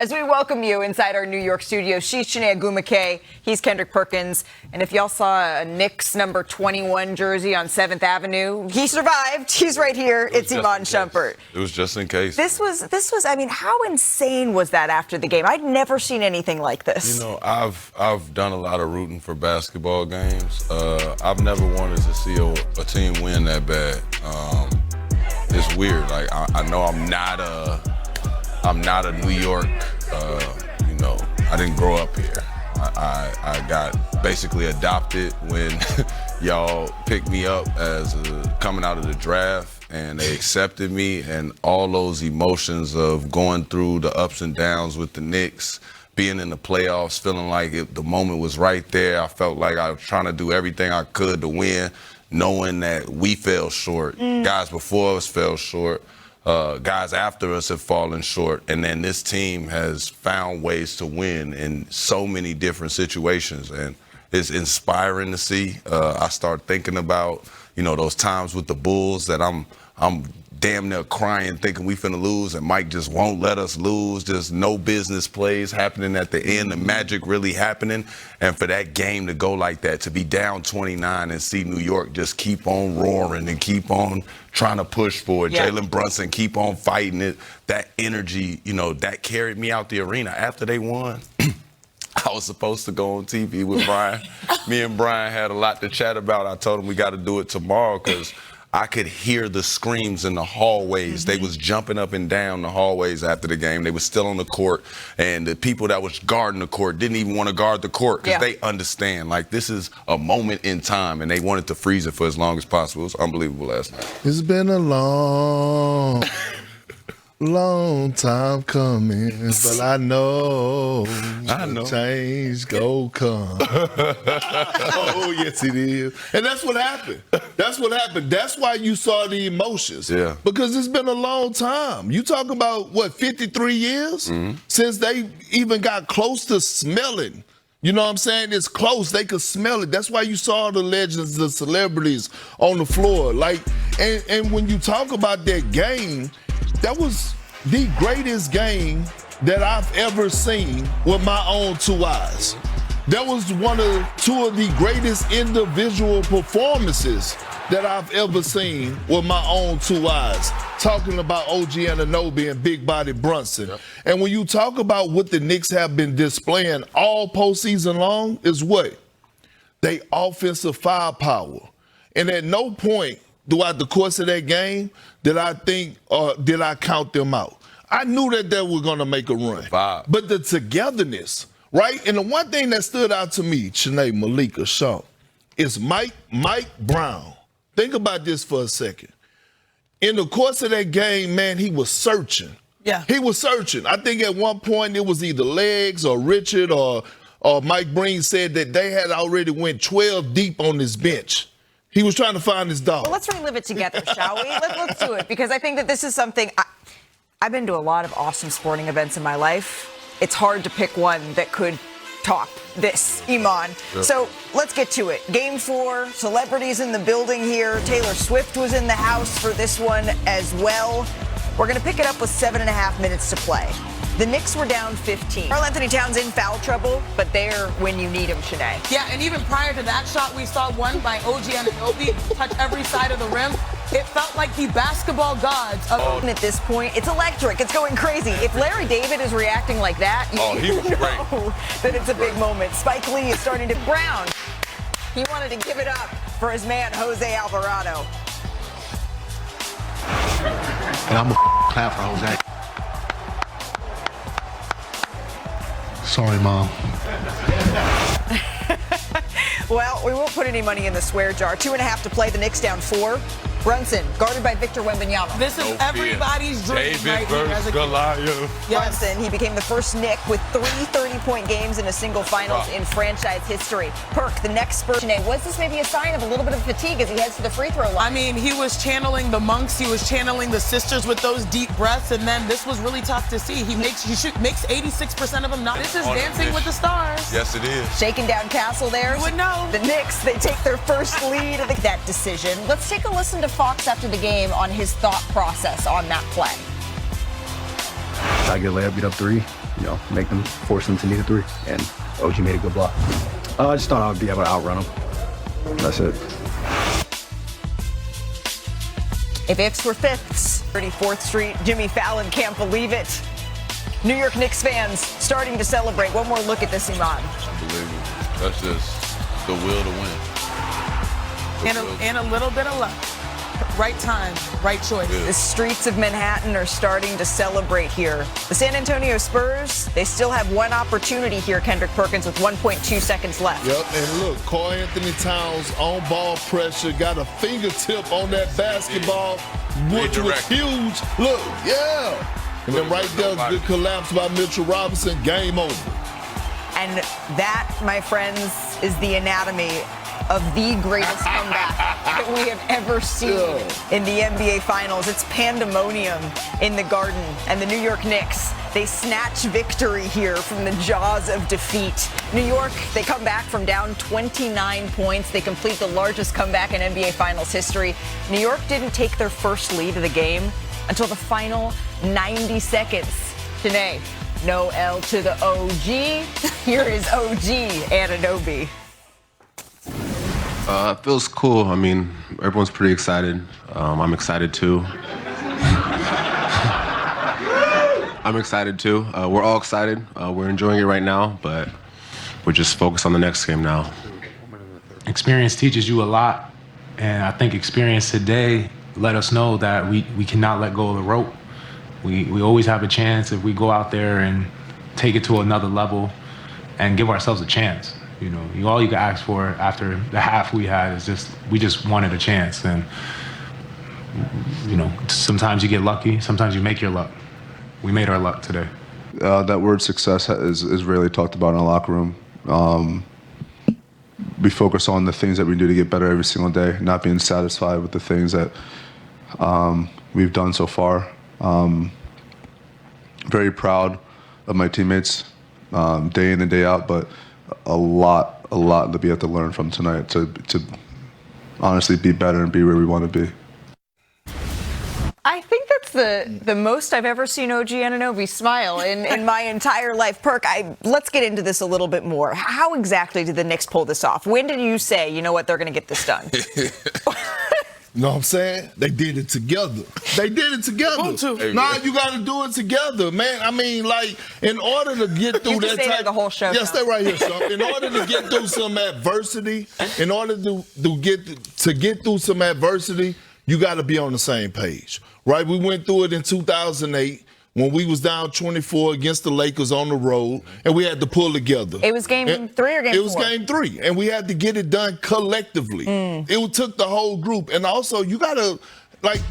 As we welcome you inside our New York studio, she's Shanae Agumake, he's Kendrick Perkins, and if y'all saw a Knicks number 21 jersey on 7th Avenue, he survived. He's right here. It's Iman Shumpert. It was just in case. This was. I mean, how insane was that after the game? I'd never seen anything like this. You know, I've done a lot of rooting for basketball games. I've never wanted to see a team win that bad. It's weird. Like I know I'm not a New York, I didn't grow up here. I got basically adopted when y'all picked me up as coming out of the draft, and they accepted me, and all those emotions of going through the ups and downs with the Knicks, being in the playoffs, feeling like the moment was right there. I felt like I was trying to do everything I could to win, knowing that we fell short. Guys before us fell short. Guys after us have fallen short, and then this team has found ways to win in so many different situations, and it's inspiring to see. I start thinking about, those times with the Bulls that I'm damn near crying, thinking we finna lose, and Mike just won't let us lose. Just no business plays happening at the end, the magic really happening, and for that game to go like that, to be down 29 and see New York just keep on roaring and keep on trying to push for it. Yeah. Jalen Brunson keep on fighting it. That energy, that carried me out the arena. After they won, I was supposed to go on TV with Brian. Me and Brian had a lot to chat about. I told him we got to do it tomorrow because I could hear the screams in the hallways. They was jumping up and down the hallways after the game. They was still on the court, and the people that was guarding the court didn't even want to guard the court because they understand, like, this is a moment in time, and they wanted to freeze it for as long as possible. It was unbelievable last night. It's been a long time coming, but I know change go come. Oh, yes, it is. And that's what happened. That's why you saw the emotions. Yeah. Because it's been a long time. You talk about, 53 years since they even got close to smelling. You know what I'm saying? It's close. They could smell it. That's why you saw the legends, the celebrities on the floor. And when you talk about that game, that was the greatest game that I've ever seen with my own two eyes. That was two of the greatest individual performances that I've ever seen with my own two eyes. Talking about OG Anunoby and Big Body Brunson. Yep. And when you talk about what the Knicks have been displaying all postseason long is what? They offensive firepower. And at no point throughout the course of that game did I think, did I count them out. I knew that they were going to make a run. But the togetherness, right? And the one thing that stood out to me, Shanae, Malika, Sean, is Mike Brown. Think about this for a second. In the course of that game, man, he was searching. Yeah. He was searching. I think at one point it was either Legs or Richard or Mike Breen said that they had already went 12 deep on this bench. He was trying to find his dog. Well, let's relive it together, shall we? Let's do it, because I think that this is something. I've been to a lot of awesome sporting events in my life. It's hard to pick one that could top this, Iman. Yep. So let's get to it. Game 4, celebrities in the building here. Taylor Swift was in the house for this one as well. We're going to pick it up with 7.5 minutes to play. The Knicks were down 15. Karl-Anthony Towns in foul trouble, but they're when you need him, Shanae. Yeah, and even prior to that shot, we saw one by OG Anunoby touch every side of the rim. It felt like the basketball gods. At this point, it's electric. It's going crazy. If Larry David is reacting like that, you know that it's a big moment. Spike Lee is starting to Brown. He wanted to give it up for his man, Jose Alvarado. And I'm a clap for Jose. Sorry, Mom. Well, we won't put any money in the swear jar. 2.5 to play. The Knicks down 4. Brunson, guarded by Victor Wembanyama. This is everybody's dream. David versus Goliath. Yes. Brunson, he became the first Knick with 3 30-point games in a single finals in franchise history. Perk, the next Spurs. Was this maybe a sign of a little bit of fatigue as he heads to the free throw line? I mean, he was channeling the monks. He was channeling the sisters with those deep breaths, and then this was really tough to see. He makes 86% of them. Not. This is Dancing with the Stars. Yes, it is. Shaking down Castle there. You would know. The Knicks, they take their first lead of that decision. Let's take a listen to Fox after the game on his thought process on that play. Should I get a layup, beat up 3? make them, force them to need a three. And OG made a good block. I just thought I would be able to outrun him. That's it. If ifs were fifths, 34th Street, Jimmy Fallon can't believe it. New York Knicks fans starting to celebrate. One more look at this, Iman. Unbelievable. That's just the will to win. And a little bit of luck. Right time, right choice. The streets of Manhattan are starting to celebrate here. The San Antonio Spurs, they still have one opportunity here, Kendrick Perkins, with 1.2 seconds left. Yep, and look, Karl Anthony Towns on ball pressure, got a fingertip on that basketball, which was huge. Look, yeah. And then right there, good collapse by Mitchell Robinson, game over. And that, my friends, is the anatomy of the greatest comeback that we have ever seen in the NBA Finals. It's pandemonium in the Garden, and the New York Knicks, they snatch victory here from the jaws of defeat. New York, they come back from down 29 points. They complete the largest comeback in NBA Finals history. New York didn't take their first lead of the game until the final 90 seconds. Janae, no L to the OG. Here is OG Anunoby. It feels cool. I mean, everyone's pretty excited. I'm excited too. I'm excited too. We're all excited. We're enjoying it right now, but we're just focused on the next game now. Experience teaches you a lot, and I think experience today let us know that we cannot let go of the rope. We always have a chance if we go out there and take it to another level and give ourselves a chance. All you can ask for after the half we had is we just wanted a chance. And, sometimes you get lucky, sometimes you make your luck. We made our luck today. That word success is rarely talked about in the locker room. We focus on the things that we do to get better every single day, not being satisfied with the things that we've done so far. Very proud of my teammates day in and day out, but a lot that we have to learn from tonight to honestly be better and be where we want to be. I think that's the most I've ever seen OG Anunoby smile in my entire life. Perk, let's get into this a little bit more. How exactly did the Knicks pull this off? When did you say, you know what, they're going to get this done? You know what I'm saying? They did it together. They did it together. Nah, you got to do it together, man. I mean, like, in order to get through that type, the whole show. Yeah, stay right here, son. In order to get through some adversity, in order to get through some adversity, you got to be on the same page, right? We went through it in 2008. When we was down 24 against the Lakers on the road, and we had to pull together. It was game 3 or game 4? It was game 3, and we had to get it done collectively. It took the whole group, and also you gotta,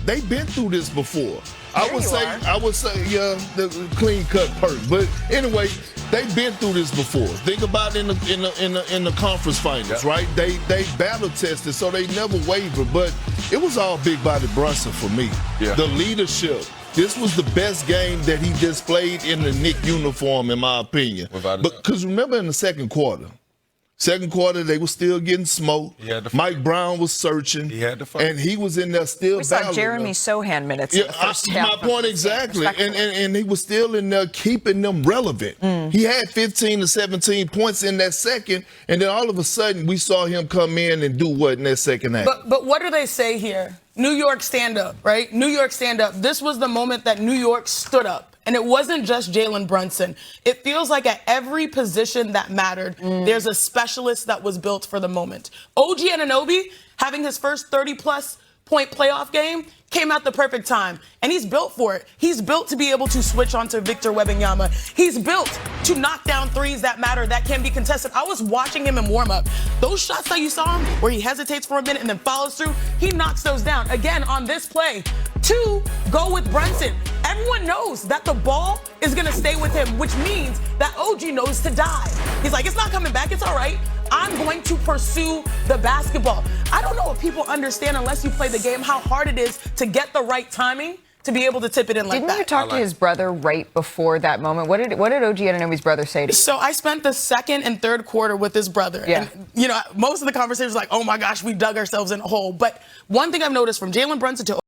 they've been through this before. I would say, yeah, the clean cut Perk. But anyway, they've been through this before. Think about in the conference finals, right? They battle tested, so they never wavered. But it was all Big Body Brunson for me. Yeah. The leadership. This was the best game that he displayed in the Knicks uniform, in my opinion. Because remember in the second quarter, they were still getting smoked. Mike Brown was searching. He had to fight. And he was in there still battling. We saw Jeremy Sohan minutes in the first half. My point exactly. And he was still in there keeping them relevant. He had 15 to 17 points in that second, and then all of a sudden we saw him come in and do what in that second half? But what do they say here? New York stand up, right? New York stand up. This was the moment that New York stood up. And it wasn't just Jalen Brunson. It feels like at every position that mattered, there's a specialist that was built for the moment. OG Anunoby, having his first 30-plus point playoff game, came at the perfect time. And he's built for it. He's built to be able to switch onto Victor Wembanyama. He's built to knock down threes that matter, that can be contested. I was watching him in warm-up. Those shots that you saw him, where he hesitates for a minute and then follows through, he knocks those down. Again, on this play, 2, go with Brunson. Everyone knows that the ball is going to stay with him, which means that OG knows to dive. He's like, it's not coming back. It's all right. I'm going to pursue the basketball. I don't know if people understand, unless you play the game, how hard it is to get the right timing to be able to tip it in like that. Didn't you talk to his brother right before that moment? What did OG Anunoby's brother say to you? So I spent the second and third quarter with his brother. Yeah. And, most of the conversation was like, oh my gosh, we dug ourselves in a hole. But one thing I've noticed from Jalen Brunson to